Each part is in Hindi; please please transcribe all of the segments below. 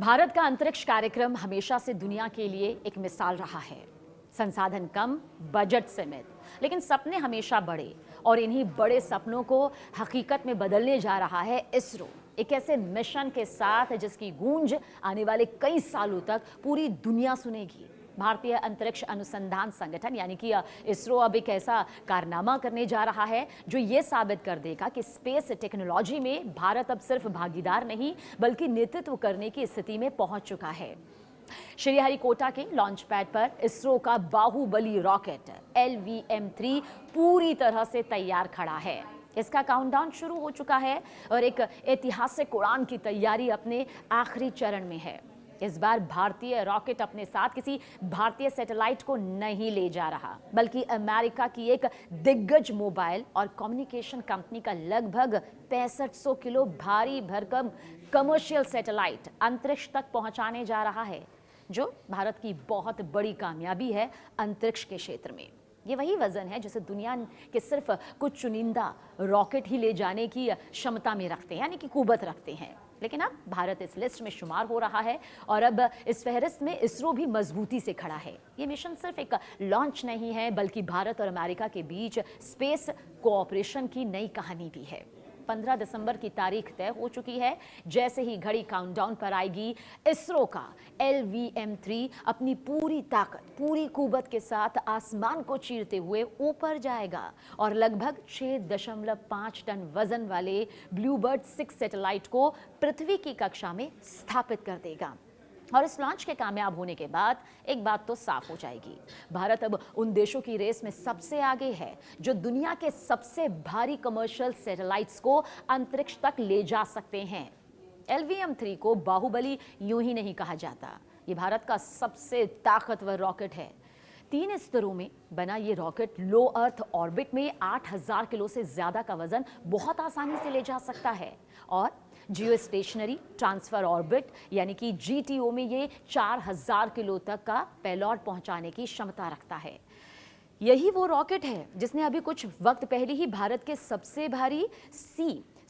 भारत का अंतरिक्ष कार्यक्रम हमेशा से दुनिया के लिए एक मिसाल रहा है। संसाधन कम, बजट सीमित, लेकिन सपने हमेशा बड़े, और इन्हीं बड़े सपनों को हकीकत में बदलने जा रहा है इसरो, एक ऐसे मिशन के साथ जिसकी गूंज आने वाले कई सालों तक पूरी दुनिया सुनेगी। भारतीय अंतरिक्ष अनुसंधान संगठन यानी कि इसरो अब एक ऐसा कारनामा करने जा रहा है जो ये साबित कर देगा कि स्पेस टेक्नोलॉजी में भारत अब सिर्फ भागीदार नहीं बल्कि नेतृत्व करने की स्थिति में पहुंच चुका है। श्रीहरिकोटा के लॉन्च पैड पर इसरो का बाहुबली रॉकेट LVM-3 पूरी तरह से तैयार खड़ा है। इसका काउंटडाउन शुरू हो चुका है और एक ऐतिहासिक उड़ान की तैयारी अपने आखिरी चरण में है। इस बार भारतीय रॉकेट अपने साथ किसी भारतीय सैटेलाइट को नहीं ले जा रहा, बल्कि अमेरिका की एक दिग्गज मोबाइल और कम्युनिकेशन कंपनी का लगभग 6500 किलो भारी भरकम कमर्शियल सैटेलाइट अंतरिक्ष तक पहुंचाने जा रहा है, जो भारत की बहुत बड़ी कामयाबी है अंतरिक्ष के क्षेत्र में। ये वही वजन है जिसे दुनिया के सिर्फ कुछ चुनिंदा रॉकेट ही ले जाने की क्षमता में रखते हैं, यानी कि कुवत रखते हैं। लेकिन अब भारत इस लिस्ट में शुमार हो रहा है और अब इस फहरिस्त में इसरो भी मजबूती से खड़ा है। ये मिशन सिर्फ एक लॉन्च नहीं है, बल्कि भारत और अमेरिका के बीच स्पेस कोऑपरेशन की नई कहानी भी है। 15 दिसंबर की तारीख तय हो चुकी है। जैसे ही घड़ी काउंटडाउन पर आएगी, इसरो का LVM-3 अपनी पूरी ताकत, पूरी कुवत के साथ आसमान को चीरते हुए ऊपर जाएगा और लगभग 6.5 टन वजन वाले ब्लूबर्ड 6 सैटेलाइट को पृथ्वी की कक्षा में स्थापित कर देगा। और इस लॉन्च के कामयाब होने के बाद एक बात तो साफ हो जाएगी, भारत अब उन देशों की रेस में सबसे आगे है जो दुनिया के सबसे भारी कमर्शियल सैटेलाइट्स को अंतरिक्ष तक ले जा सकते हैं। LVM-3 को बाहुबली यूं ही नहीं कहा जाता, ये भारत का सबसे ताकतवर रॉकेट है। 3 स्तरों में बना ये रॉकेट लो अर्थ ऑर्बिट में 8000 किलो से ज्यादा का वजन बहुत आसानी से ले जा सकता है और जियो स्टेशनरी ट्रांसफर ऑर्बिट यानी कि GTO में ये 4000 किलो तक का पेलोड पहुंचाने की क्षमता रखता है। यही वो रॉकेट है जिसने अभी कुछ वक्त पहले ही भारत के सबसे भारी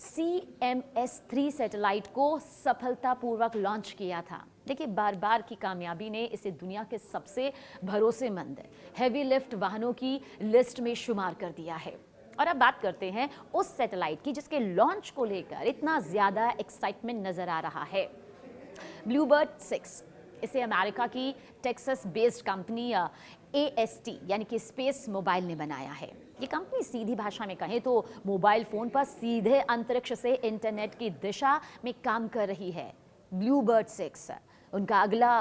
CMS-3 सैटेलाइट को सफलतापूर्वक लॉन्च किया था। देखिए, बार बार की कामयाबी ने इसे दुनिया के सबसे भरोसेमंद हैवी लिफ्ट वाहनों की लिस्ट में शुमार कर दिया है। और अब बात करते हैं उस सैटेलाइट की जिसके लॉन्च को लेकर इतना ज्यादा एक्साइटमेंट नजर आ रहा है, ब्लूबर्ड 6। इसे अमेरिका की टेक्सास बेस्ड कंपनी AST यानी कि स्पेस मोबाइल ने बनाया है। ये कंपनी सीधी भाषा में कहें तो मोबाइल फोन पर सीधे अंतरिक्ष से इंटरनेट की दिशा में काम कर रही है। ब्लूबर्ड 6 उनका अगला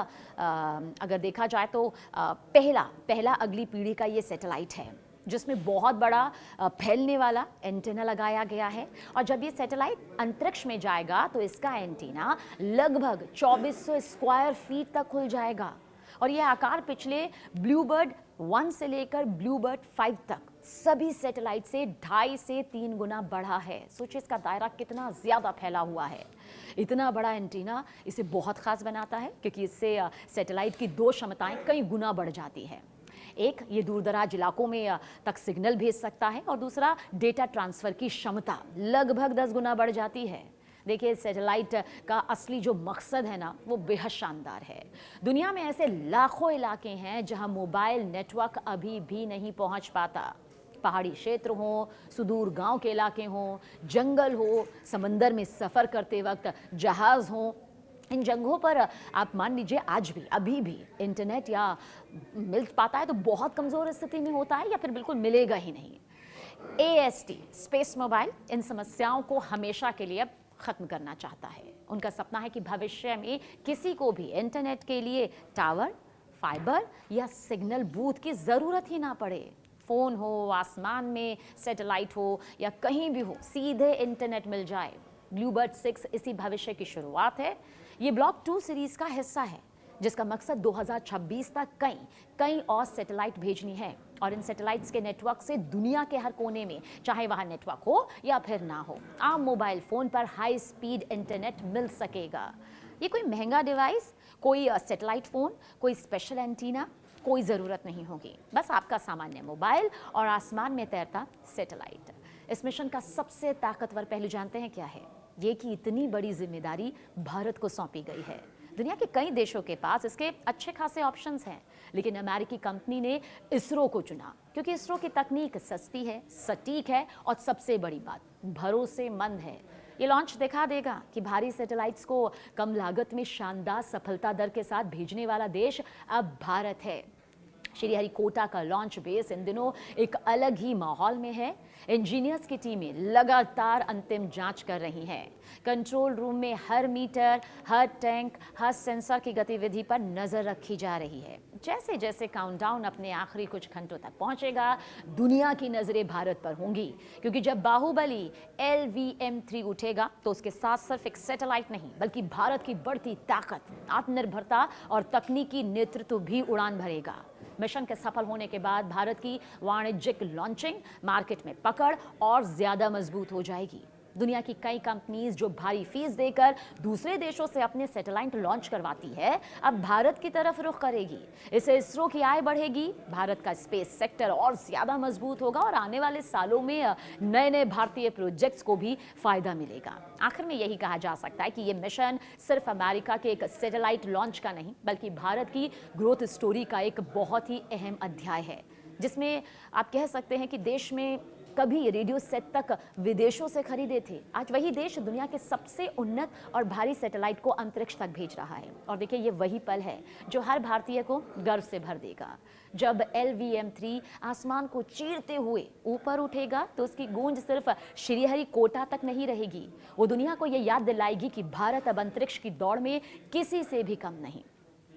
अगर देखा जाए तो पहला अगली पीढ़ी का ये सैटेलाइट है जिसमें बहुत बड़ा फैलने वाला एंटीना लगाया गया है। और जब ये सैटेलाइट अंतरिक्ष में जाएगा तो इसका एंटीना लगभग 2400 स्क्वायर फीट तक खुल जाएगा और ये आकार पिछले ब्लूबर्ड 1 से लेकर ब्लूबर्ड 5 तक सभी सैटेलाइट से 2.5 से 3 गुना बड़ा है। सोचिए इसका दायरा कितना ज्यादा फैला हुआ है। इतना बड़ा एंटीना इसे बहुत खास बनाता है क्योंकि इससे सैटेलाइट की 2 क्षमताएं कई गुना बढ़ जाती है। एक, ये दूरदराज इलाकों में तक सिग्नल भेज सकता है और दूसरा, डेटा ट्रांसफर की क्षमता लगभग 10 गुना बढ़ जाती है। देखिए, सैटेलाइट का असली जो मकसद है ना, वो बेहद शानदार है। दुनिया में ऐसे लाखों इलाके हैं जहां मोबाइल नेटवर्क अभी भी नहीं पहुंच पाता। पहाड़ी क्षेत्र हो, सुदूर गांव के इलाके हों, जंगल हो, समंदर में सफ़र करते वक्त जहाज़ हों, इन जगहों पर आप मान लीजिए आज भी अभी भी इंटरनेट या मिल पाता है तो बहुत कमज़ोर स्थिति में होता है या फिर बिल्कुल मिलेगा ही नहीं। AST स्पेस मोबाइल इन समस्याओं को हमेशा के लिए ख़त्म करना चाहता है। उनका सपना है कि भविष्य में किसी को भी इंटरनेट के लिए टावर, फाइबर या सिग्नल बूथ की ज़रूरत ही ना पड़े। फ़ोन हो, आसमान में सैटेलाइट हो या कहीं भी हो, सीधे इंटरनेट मिल जाए। ब्लूबर्ड 6 इसी भविष्य की शुरुआत है। ये ब्लॉक 2 सीरीज का हिस्सा है जिसका मकसद 2026 तक कई और सैटेलाइट भेजनी है और इन सैटेलाइट्स के नेटवर्क से दुनिया के हर कोने में, चाहे वहां नेटवर्क हो या फिर ना हो, आम मोबाइल फोन पर हाई स्पीड इंटरनेट मिल सकेगा। ये कोई महंगा डिवाइस, कोई सैटेलाइट फोन, कोई स्पेशल एंटीना, कोई ज़रूरत नहीं होगी। बस आपका सामान्य मोबाइल और आसमान में तैरता सैटेलाइट। इस मिशन का सबसे ताकतवर पहलू जानते हैं क्या है? ये कि इतनी बड़ी जिम्मेदारी भारत को सौंपी गई है। दुनिया के कई देशों के पास इसके अच्छे खासे ऑप्शंस हैं, लेकिन अमेरिकी कंपनी ने इसरो को चुना क्योंकि इसरो की तकनीक सस्ती है, सटीक है और सबसे बड़ी बात भरोसेमंद है। ये लॉन्च दिखा देगा कि भारी सैटेलाइट्स को कम लागत में शानदार सफलता दर के साथ भेजने वाला देश अब भारत है। श्रीहरिकोटा का लॉन्च बेस इन दिनों एक अलग ही माहौल में है। इंजीनियर्स की टीमें लगातार अंतिम जांच कर रही हैं। कंट्रोल रूम में हर मीटर, हर टैंक, हर सेंसर की गतिविधि पर नजर रखी जा रही है। जैसे जैसे काउंटडाउन अपने आखिरी कुछ घंटों तक पहुंचेगा, दुनिया की नजरें भारत पर होंगी, क्योंकि जब बाहुबली LVM-3 उठेगा तो उसके साथ सिर्फ एक सैटेलाइट नहीं बल्कि भारत की बढ़ती ताकत, आत्मनिर्भरता और तकनीकी नेतृत्व भी उड़ान भरेगा। मिशन के सफल होने के बाद भारत की वाणिज्यिक लॉन्चिंग मार्केट में पकड़ और ज्यादा मजबूत हो जाएगी। दुनिया की कई कंपनीज जो भारी फीस देकर दूसरे देशों से अपने सैटेलाइट लॉन्च करवाती है, अब भारत की तरफ रुख करेगी। इससे इसरो की आय बढ़ेगी, भारत का स्पेस सेक्टर और ज्यादा मजबूत होगा और आने वाले सालों में नए नए भारतीय प्रोजेक्ट्स को भी फायदा मिलेगा। आखिर में यही कहा जा सकता है कि ये मिशन सिर्फ अमेरिका के एक सैटेलाइट लॉन्च का नहीं बल्कि भारत की ग्रोथ स्टोरी का एक बहुत ही अहम अध्याय है, जिसमें आप कह सकते हैं कि देश में कभी रेडियो सेट तक विदेशों से खरीदे थे, आज वही देश दुनिया के सबसे उन्नत और भारी सैटेलाइट को अंतरिक्ष तक भेज रहा है। और देखिए, ये वही पल है जो हर भारतीय को गर्व से भर देगा। जब LVM-3 आसमान को चीरते हुए ऊपर उठेगा तो उसकी गूंज सिर्फ श्रीहरिकोटा तक नहीं रहेगी, वो दुनिया को ये याद दिलाएगी कि भारत अब अंतरिक्ष की दौड़ में किसी से भी कम नहीं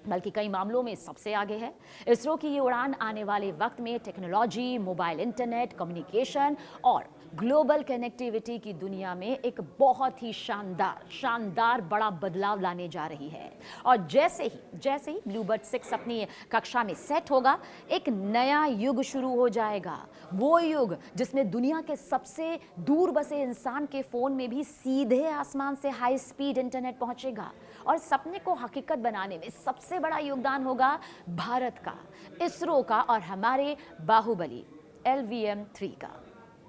बल्कि कई मामलों में सबसे आगे है। इसरो की ये उड़ान आने वाले वक्त में टेक्नोलॉजी, मोबाइल इंटरनेट, कम्युनिकेशन और ग्लोबल कनेक्टिविटी की दुनिया में एक बहुत ही शानदार बड़ा बदलाव लाने जा रही है। और जैसे ही ब्लूबर्ड 6 अपनी कक्षा में सेट होगा, एक नया युग शुरू हो जाएगा। वो युग जिसमें दुनिया के सबसे दूर बसे इंसान के फोन में भी सीधे आसमान से हाई स्पीड इंटरनेट पहुंचेगा। और सपने को हकीकत बनाने में सबसे बड़ा योगदान होगा भारत का, इसरो का और हमारे बाहुबली LVM-3 का।